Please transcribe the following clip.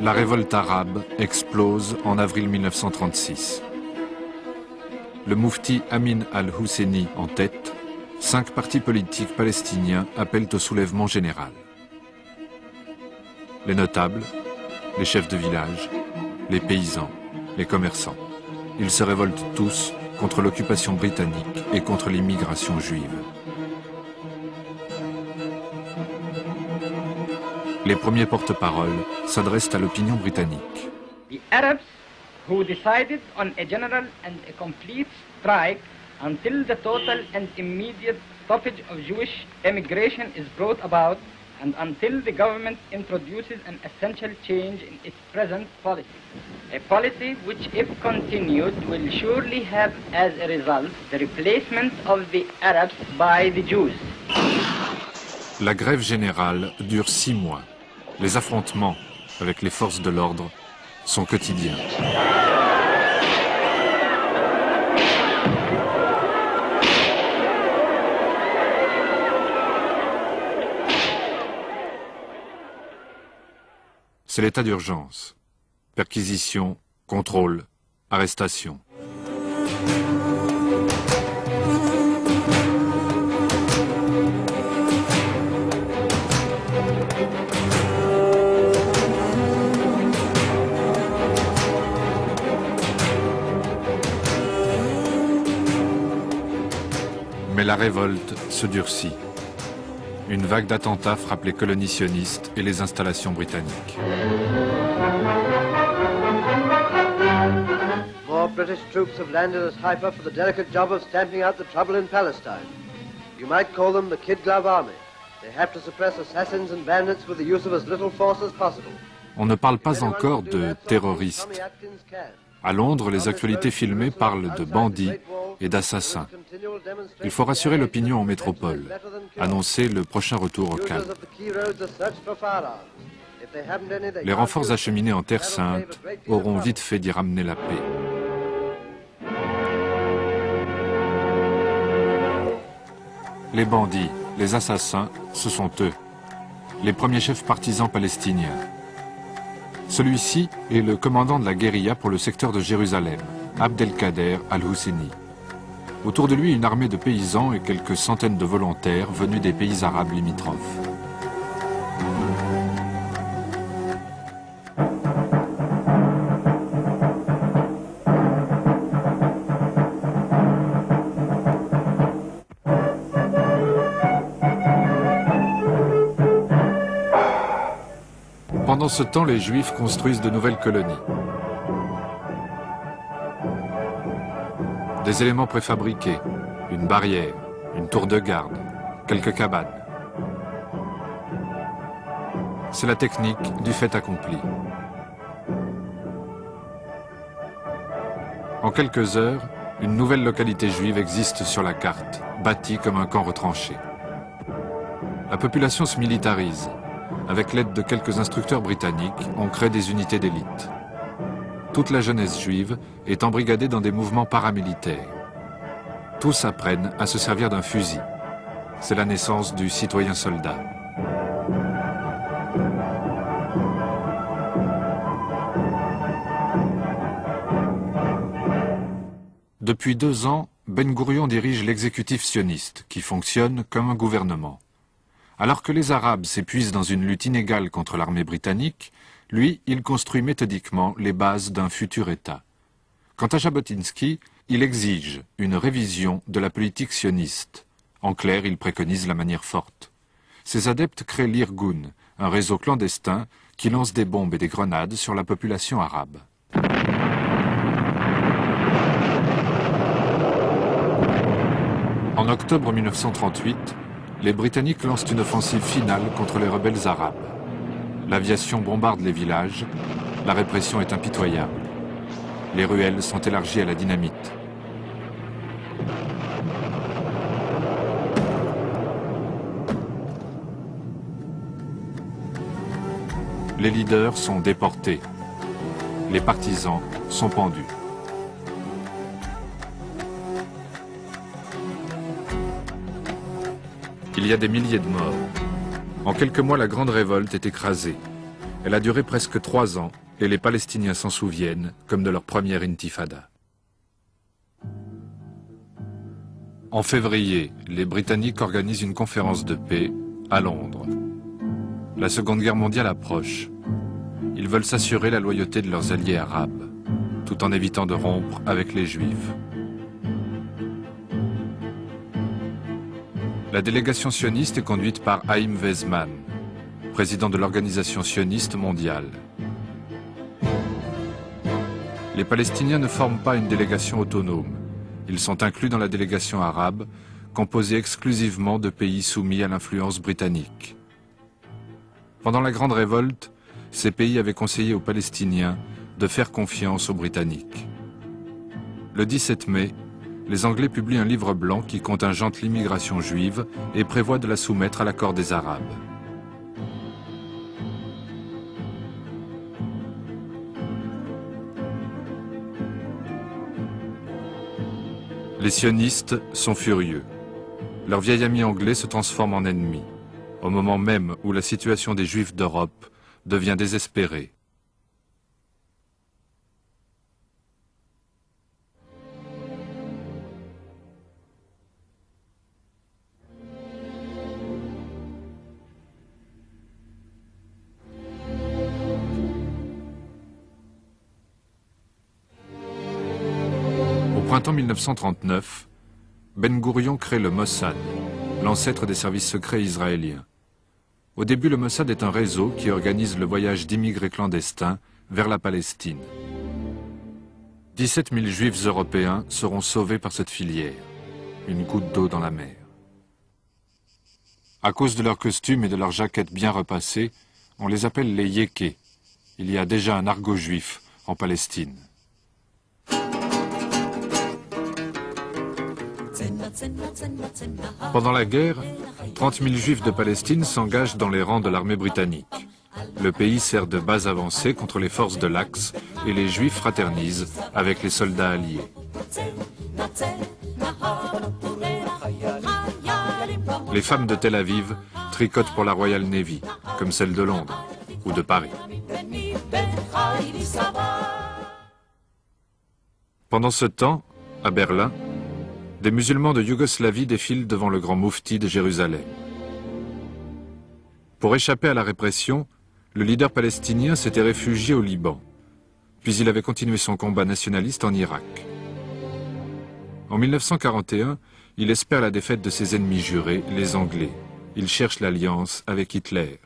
La révolte arabe explose en avril 1936. Le moufti Amin al-Husseini en tête, 5 partis politiques palestiniens appellent au soulèvement général. Les notables, les chefs de village, les paysans, les commerçants. Ils se révoltent tous contre l'occupation britannique et contre l'immigration juive. Les premiers porte-paroles s'adressent à l'opinion britannique. The Arabs who decided on a general and a complete strike until the total and immediate stoppage of Jewish immigration is brought about and until the government introduces an essential change in its present policy. A policy which, if continued, will surely have as a result the replacement of the Arabs by the Jews. La grève générale dure 6 mois. Les affrontements avec les forces de l'ordre sont quotidiens. C'est l'état d'urgence. Perquisition, contrôle, arrestation. Mais la révolte se durcit. Une vague d'attentats frappe les colonies sionistes et les installations britanniques. More British troops have landed at Haifa for the delicate job of stamping out the trouble in Palestine. You might call them the Kid Glove Army. They have to suppress assassins and bandits with the use of as little force as possible. On ne parle pas encore de terroristes. À Londres, les actualités filmées parlent de bandits et d'assassins. Il faut rassurer l'opinion en métropole, annoncer le prochain retour au calme. Les renforts acheminés en Terre Sainte auront vite fait d'y ramener la paix. Les bandits, les assassins, ce sont eux, les premiers chefs partisans palestiniens. Celui-ci est le commandant de la guérilla pour le secteur de Jérusalem, Abdelkader al-Husseini. Autour de lui, une armée de paysans et quelques centaines de volontaires venus des pays arabes limitrophes. Pendant ce temps, les Juifs construisent de nouvelles colonies. Des éléments préfabriqués, une barrière, une tour de garde, quelques cabanes. C'est la technique du fait accompli. En quelques heures, une nouvelle localité juive existe sur la carte, bâtie comme un camp retranché. La population se militarise. Avec l'aide de quelques instructeurs britanniques, on crée des unités d'élite. Toute la jeunesse juive est embrigadée dans des mouvements paramilitaires. Tous apprennent à se servir d'un fusil. C'est la naissance du citoyen soldat. Depuis 2 ans, Ben Gourion dirige l'exécutif sioniste, qui fonctionne comme un gouvernement. Alors que les Arabes s'épuisent dans une lutte inégale contre l'armée britannique, lui, il construit méthodiquement les bases d'un futur État. Quant à Jabotinsky, il exige une révision de la politique sioniste. En clair, il préconise la manière forte. Ses adeptes créent l'Irgun, un réseau clandestin qui lance des bombes et des grenades sur la population arabe. En octobre 1938, les Britanniques lancent une offensive finale contre les rebelles arabes. L'aviation bombarde les villages, la répression est impitoyable. Les ruelles sont élargies à la dynamite. Les leaders sont déportés. Les partisans sont pendus. Il y a des milliers de morts. En quelques mois, la grande révolte est écrasée. Elle a duré presque 3 ans et les Palestiniens s'en souviennent comme de leur première intifada. En février, les Britanniques organisent une conférence de paix à Londres. La Seconde Guerre mondiale approche. Ils veulent s'assurer la loyauté de leurs alliés arabes, tout en évitant de rompre avec les Juifs. La délégation sioniste est conduite par Haïm Weizmann, président de l'Organisation sioniste mondiale. Les Palestiniens ne forment pas une délégation autonome. Ils sont inclus dans la délégation arabe, composée exclusivement de pays soumis à l'influence britannique. Pendant la Grande Révolte, ces pays avaient conseillé aux Palestiniens de faire confiance aux Britanniques. Le 17 mai, les Anglais publient un livre blanc qui contingente l'immigration juive et prévoit de la soumettre à l'accord des Arabes. Les sionistes sont furieux. Leur vieil ami anglais se transforme en ennemi, au moment même où la situation des Juifs d'Europe devient désespérée. Au printemps 1939, Ben Gourion crée le Mossad, l'ancêtre des services secrets israéliens. Au début, le Mossad est un réseau qui organise le voyage d'immigrés clandestins vers la Palestine. 17 000 Juifs européens seront sauvés par cette filière, une goutte d'eau dans la mer. À cause de leurs costumes et de leurs jaquettes bien repassées, on les appelle les Yékés. Il y a déjà un argot juif en Palestine. Pendant la guerre, 30 000 Juifs de Palestine s'engagent dans les rangs de l'armée britannique. Le pays sert de base avancée contre les forces de l'Axe et les Juifs fraternisent avec les soldats alliés. Les femmes de Tel Aviv tricotent pour la Royal Navy, comme celle de Londres ou de Paris. Pendant ce temps, à Berlin, des musulmans de Yougoslavie défilent devant le grand moufti de Jérusalem. Pour échapper à la répression, le leader palestinien s'était réfugié au Liban, puis il avait continué son combat nationaliste en Irak. En 1941, il espère la défaite de ses ennemis jurés, les Anglais. Il cherche l'alliance avec Hitler.